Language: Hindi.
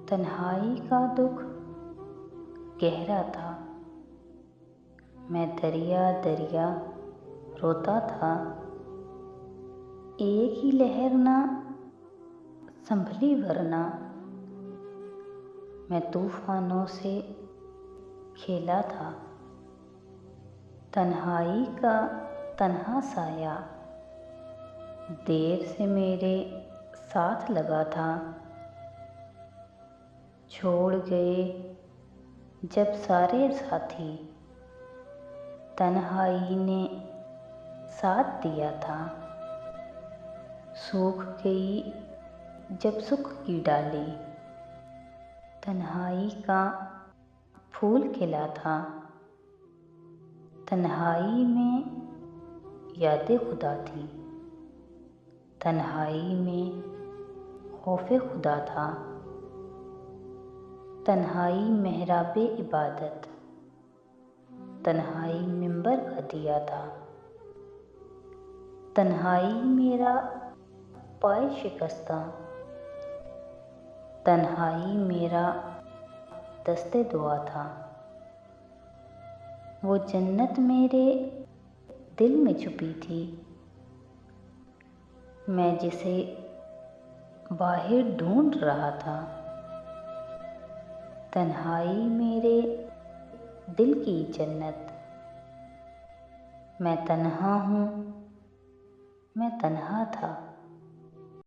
तन्हाई का दुख गहरा था। मैं दरिया दरिया रोता था। एक ही लहर ना संभली वरना मैं तूफानों से खेला था। तन्हाई का तन्हा साया देर से मेरे साथ लगा था। छोड़ गए जब सारे साथी तन्हाई ने साथ दिया था। सूख गई जब सुख की डाली तन्हाई का फूल खिला था। तन्हाई में यादें खुदा थी, तन्हाई में खौफे खुदा था। तन्हाई मेहराबे इबादत, तन्हाई मिंबर का दिया था। तन्हाई मेरा पाए शिकस्ता, तन्हाई मेरा दस्ते दुआ था। वो जन्नत मेरे दिल में छुपी थी, मैं जिसे बाहर ढूंढ रहा था। तन्हाई मेरे दिल की जन्नत, मैं तन्हा हूँ, मैं तन्हा था।